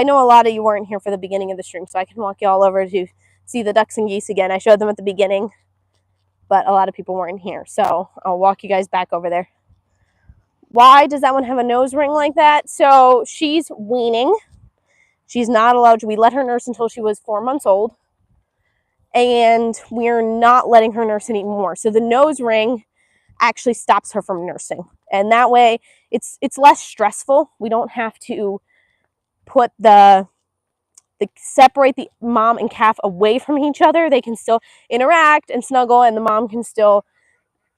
know a lot of you weren't here for the beginning of the stream, so I can walk you all over to see the ducks and geese again. I showed them at the beginning, but a lot of people weren't here, so I'll walk you guys back over there. Why does that one have a nose ring like that? So she's weaning. She's not allowed to. We let her nurse until she was 4 months old, and we're not letting her nurse anymore. So the nose ring actually stops her from nursing, and that way it's less stressful. We don't have to put separate the mom and calf away from each other. They can still interact and snuggle, and the mom can still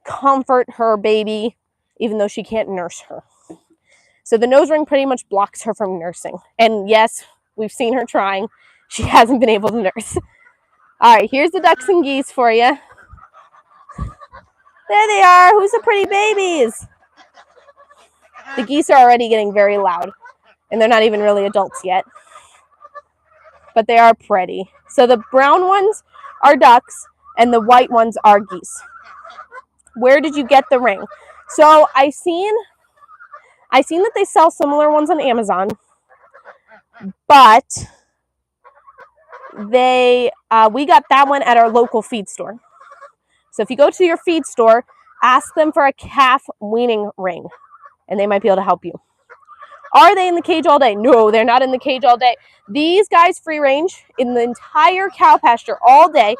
comfort her baby even though she can't nurse her. So the nose ring pretty much blocks her from nursing. And yes, we've seen her trying. She hasn't been able to nurse. All right, here's the ducks and geese for you. There they are. Who's the pretty babies? The geese are already getting very loud, and they're not even really adults yet. But they are pretty. So the brown ones are ducks, and the white ones are geese. Where did you get the ring? So I seen that they sell similar ones on Amazon, but we got that one at our local feed store. So if you go to your feed store, ask them for a calf weaning ring, and they might be able to help you. Are they in the cage all day? No, they're not in the cage all day. These guys free range in the entire cow pasture all day.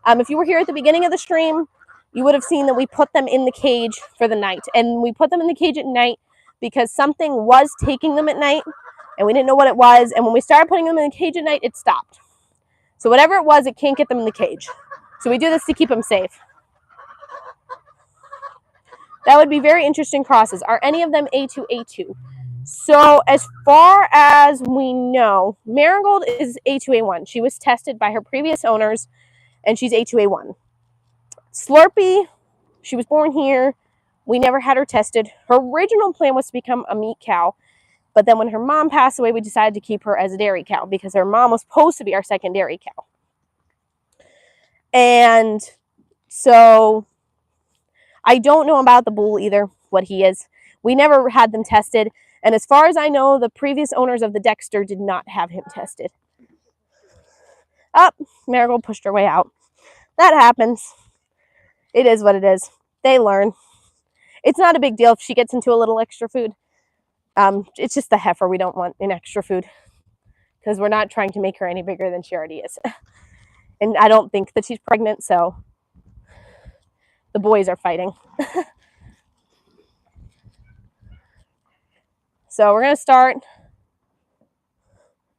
If you were here at the beginning of the stream, you would have seen that we put them in the cage for the night. And we put them in the cage at night because something was taking them at night, and we didn't know what it was. And when we started putting them in the cage at night, it stopped. So whatever it was, it can't get them in the cage. So we do this to keep them safe. That would be very interesting crosses. Are any of them A2A2? So as far as we know, Marigold is A2A1. She was tested by her previous owners, and she's A2A1. Slurpee, she was born here. We never had her tested. Her original plan was to become a meat cow, but then when her mom passed away, we decided to keep her as a dairy cow because her mom was supposed to be our second dairy cow. And so I don't know about the bull either, what he is. We never had them tested. And as far as I know, the previous owners of the Dexter did not have him tested. Marigold pushed her way out. That happens. It is what it is. They learn. It's not a big deal if she gets into a little extra food. It's just the heifer we don't want in extra food. because we're not trying to make her any bigger than she already is. And I don't think that she's pregnant, so the boys are fighting. So we're going to start.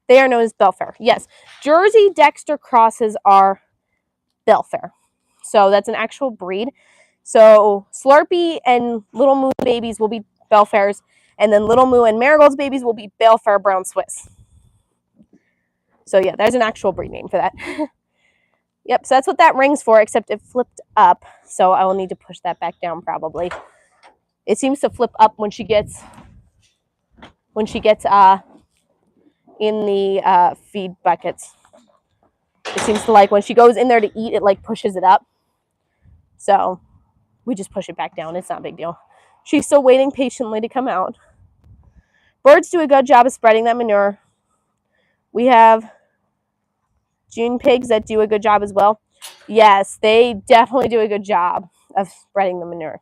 They are known as Belfair. Yes, Jersey Dexter crosses are Belfair. So that's an actual breed. So Slurpee and Little Moo babies will be Belfairs, and then Little Moo and Marigold's babies will be Belfair Brown Swiss. So yeah, there's an actual breed name for that. Yep, so that's what that ring's for, except it flipped up. So I will need to push that back down probably. It seems to flip up when she gets in the feed buckets. It seems to like when she goes in there to eat, it like pushes it up. So we just push it back down. It's not a big deal. She's still waiting patiently to come out. Birds do a good job of spreading that manure. We have June pigs that do a good job as well. Yes, they definitely do a good job of spreading the manure.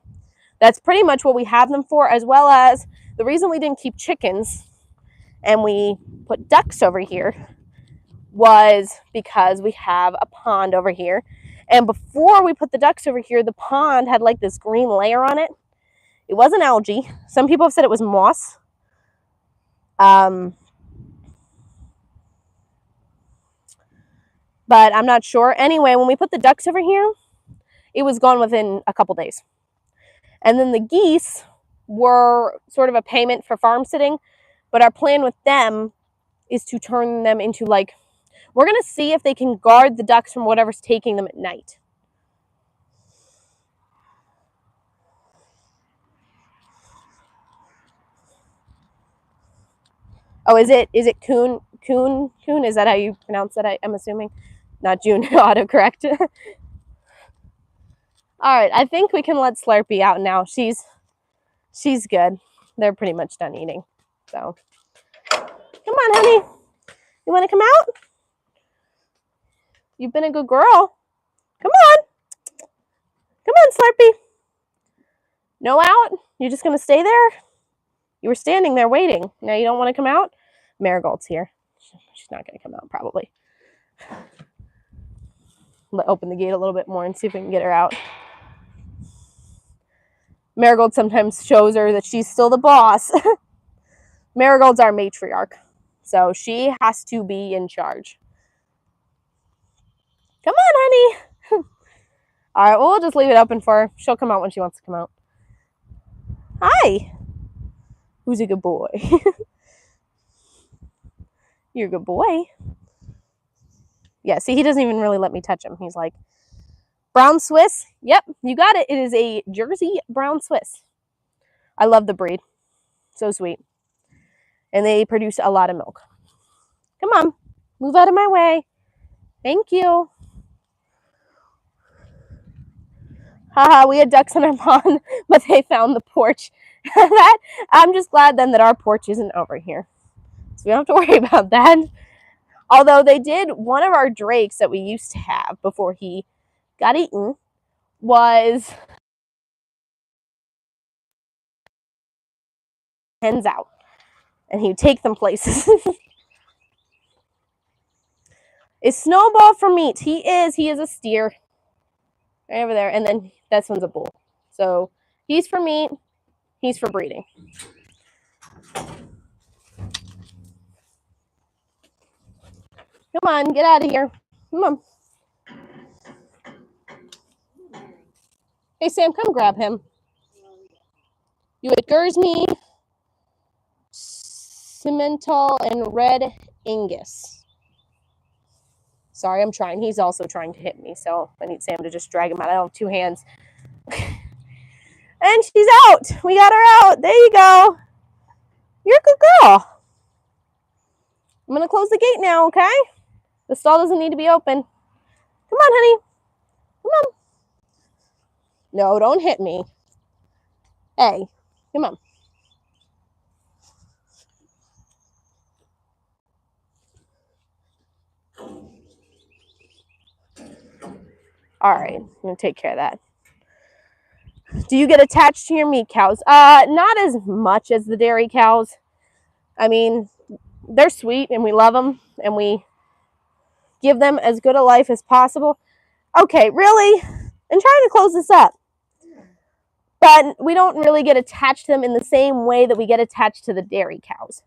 That's pretty much what we have them for, as well as the reason we didn't keep chickens and we put ducks over here was because we have a pond over here. And before we put the ducks over here, the pond had like this green layer on it. It wasn't algae. Some people have said it was moss. But I'm not sure. Anyway, when we put the ducks over here, it was gone within a couple days. And then the geese were sort of a payment for farm sitting. But our plan with them is to turn them into like, we're going to see if they can guard the ducks from whatever's taking them at night. Oh, is it coon? Coon? Is that how you pronounce that? I'm assuming. Not June, autocorrect. All right, I think we can let Slurpee out now. She's good. They're pretty much done eating. So, come on, honey. You want to come out? You've been a good girl. Come on. Come on, Slurpee. No out? You're just going to stay there? You were standing there waiting. Now you don't want to come out? Marigold's here. She's not going to come out, probably. Let's open the gate a little bit more and see if we can get her out. Marigold sometimes shows her that she's still the boss. Marigold's our matriarch, so she has to be in charge. Come on, honey. All right, well, we'll just leave it open for her. She'll come out when she wants to come out. Hi. Who's a good boy? You're a good boy. Yeah, see, he doesn't even really let me touch him. He's like, Brown Swiss? Yep, you got it. It is a Jersey Brown Swiss. I love the breed. So sweet. And they produce a lot of milk. Come on, move out of my way. Thank you. Haha, we had ducks in our pond, but they found the porch. I'm just glad then that our porch isn't over here. So we don't have to worry about that. Although they did, one of our drakes that we used to have before he got eaten was hens out. And he'd take them places. Is Snowball for meat? He is a steer. Right over there. And then this one's a bull. So he's for meat. He's for breeding. Come on, get out of here. Come on. Hey, Sam, come grab him. You had Guernsey, Simmental, and Red Angus. Sorry, I'm trying. He's also trying to hit me, so I need Sam to just drag him out. I don't have two hands. And she's out. We got her out. There you go. You're a good girl. I'm going to close the gate now, okay? The stall doesn't need to be open. Come on, honey. Come on. No, don't hit me. Hey, come on. All right, I'm going to take care of that. Do you get attached to your meat cows? Not as much as the dairy cows. I mean, they're sweet and we love them and we give them as good a life as possible. Okay, really? I'm trying to close this up. But we don't really get attached to them in the same way that we get attached to the dairy cows.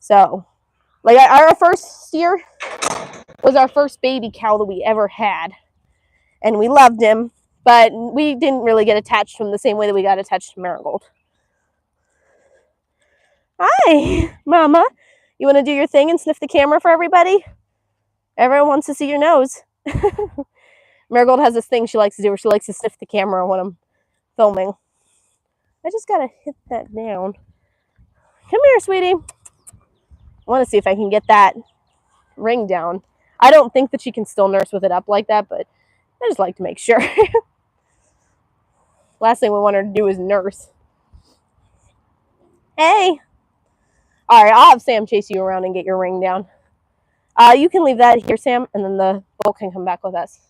So, like our first steer was our first baby cow that we ever had. And we loved him, but we didn't really get attached to him the same way that we got attached to Marigold. Hi, Mama. You want to do your thing and sniff the camera for everybody? Everyone wants to see your nose. Marigold has this thing she likes to do where she likes to sniff the camera when I'm filming. I just gotta hit that down. Come here, sweetie. I want to see if I can get that ring down. I don't think that she can still nurse with it up like that, but I just like to make sure. Last thing we want her to do is nurse. Hey. All right, I'll have Sam chase you around and get your ring down. You can leave that here, Sam, and then the bull can come back with us.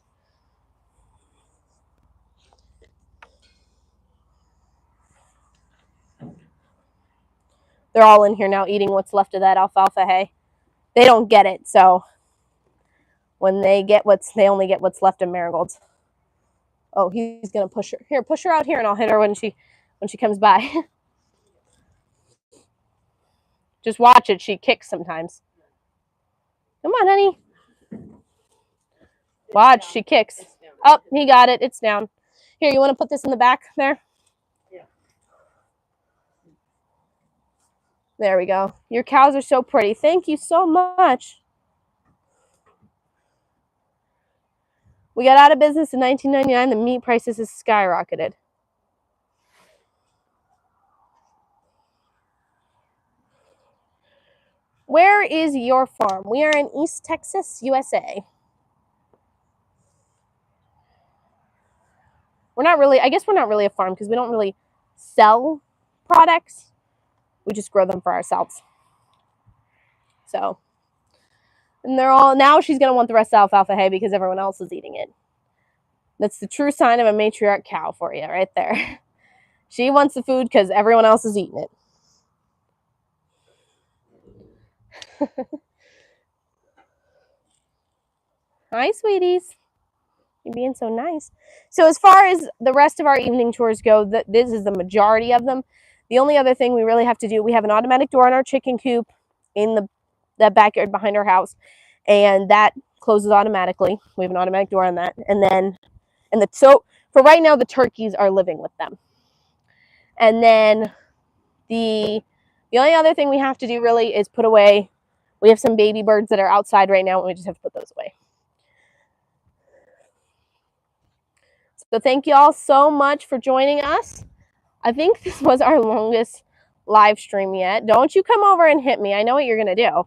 They're all in here now eating what's left of that alfalfa hay. They don't get it, so when they get they only get what's left of Marigold's. Oh, he's gonna push her. Here, push her out here, and I'll hit her when she comes by. Just watch it. She kicks sometimes. Come on, honey. Watch, she kicks. Oh, he got it. It's down. Here, you want to put this in the back there? Yeah. There we go. Your cows are so pretty. Thank you so much. We got out of business in 1999. The meat prices has skyrocketed. Where is your farm? We are in East Texas, USA. I guess we're not really a farm because we don't really sell products. We just grow them for ourselves. So, and now she's going to want the rest of the alfalfa hay because everyone else is eating it. That's the true sign of a matriarch cow for you right there. She wants the food because everyone else is eating it. Hi, sweeties. You're being so nice. So as far as the rest of our evening chores go, this is the majority of them. The only other thing we really have to do, we have an automatic door in our chicken coop in the backyard behind our house, and that closes automatically. We have an automatic door on that. So for right now, the turkeys are living with them. And then the only other thing we have to do really is put away. We have some baby birds that are outside right now, and we just have to put those away. So thank you all so much for joining us. I think this was our longest live stream yet. Don't you come over and hit me. I know what you're going to do.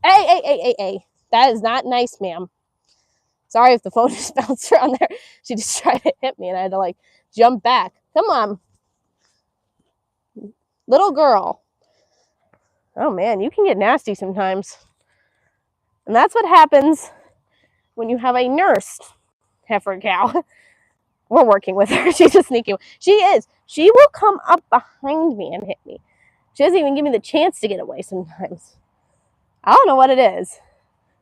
Hey. That is not nice, ma'am. Sorry if the phone just bounced around there. She just tried to hit me and I had to jump back. Come on. Little girl. Oh man, you can get nasty sometimes. And that's what happens when you have a nursed heifer cow. We're working with her. She's a sneaky one. She is. She will come up behind me and hit me. She doesn't even give me the chance to get away sometimes. I don't know what it is.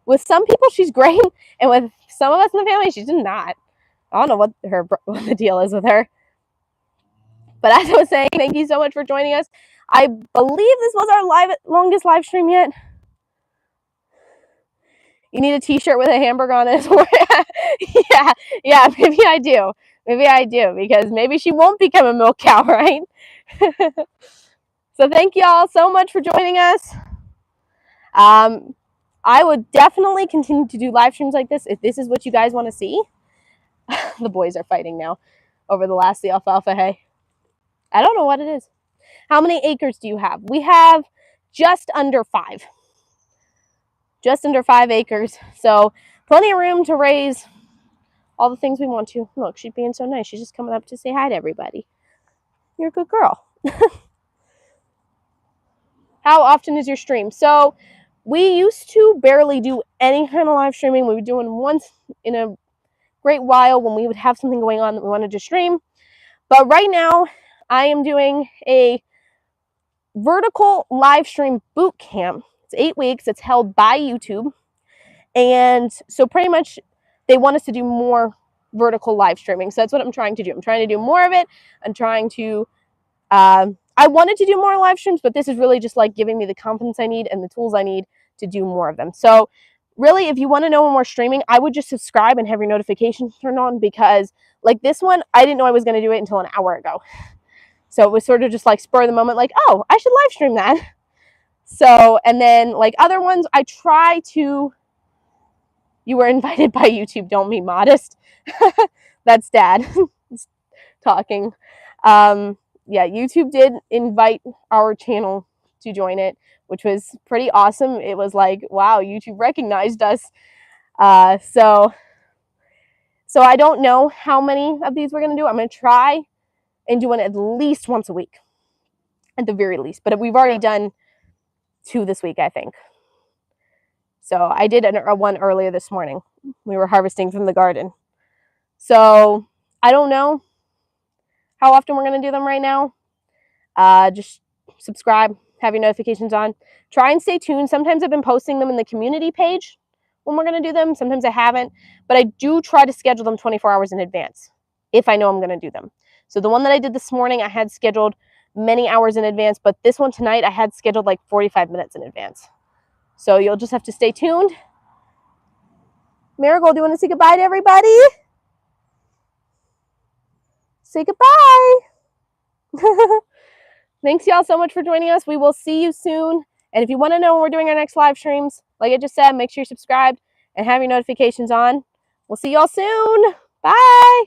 With some people, she's great. And with some of us in the family, she's not. I don't know what the deal is with her. But as I was saying, thank you so much for joining us. I believe this was our longest live stream yet. You need a t-shirt with a hamburger on it. yeah, maybe I do. Because maybe she won't become a milk cow, right? So thank you all so much for joining us. I would definitely continue to do live streams like this if this is what you guys want to see. The boys are fighting now over the last of the alfalfa hay. I don't know what it is. How many acres do you have? We have just under 5. Just under 5 acres. So plenty of room to raise all the things we want to. Look, she's being so nice. She's just coming up to say hi to everybody. You're a good girl. How often is your stream? So we used to barely do any kind of live streaming. We were doing once in a great while when we would have something going on that we wanted to stream. But right now, I am doing a vertical live stream boot camp. It's 8 weeks. It's held by YouTube. And so pretty much they want us to do more vertical live streaming. So that's what I'm trying to do. I'm trying to do more of it. I'm trying to, I wanted to do more live streams, but this is really just like giving me the confidence I need and the tools I need to do more of them. So really, if you want to know when we're streaming, I would just subscribe and have your notifications turned on, because like this one, I didn't know I was going to do it until an hour ago. So it was sort of just like spur of the moment, like, oh, I should live stream that. So, and then like other ones, I try to, you were invited by YouTube, don't be modest. That's Dad talking. Yeah, YouTube did invite our channel to join it, which was pretty awesome. It was like, wow, YouTube recognized us. So I don't know how many of these we're going to do. I'm going to try and do one at least once a week, at the very least. But we've already done 2 this week, I think. So I did a one earlier this morning. We were harvesting from the garden. So I don't know how often we're going to do them right now. Just subscribe, have your notifications on. Try and stay tuned. Sometimes I've been posting them in the community page when we're going to do them. Sometimes I haven't. But I do try to schedule them 24 hours in advance if I know I'm going to do them. So the one that I did this morning, I had scheduled many hours in advance. But this one tonight, I had scheduled like 45 minutes in advance. So you'll just have to stay tuned. Marigold, do you want to say goodbye to everybody? Say goodbye. Thanks y'all so much for joining us. We will see you soon. And if you want to know when we're doing our next live streams, like I just said, make sure you're subscribed and have your notifications on. We'll see y'all soon. Bye.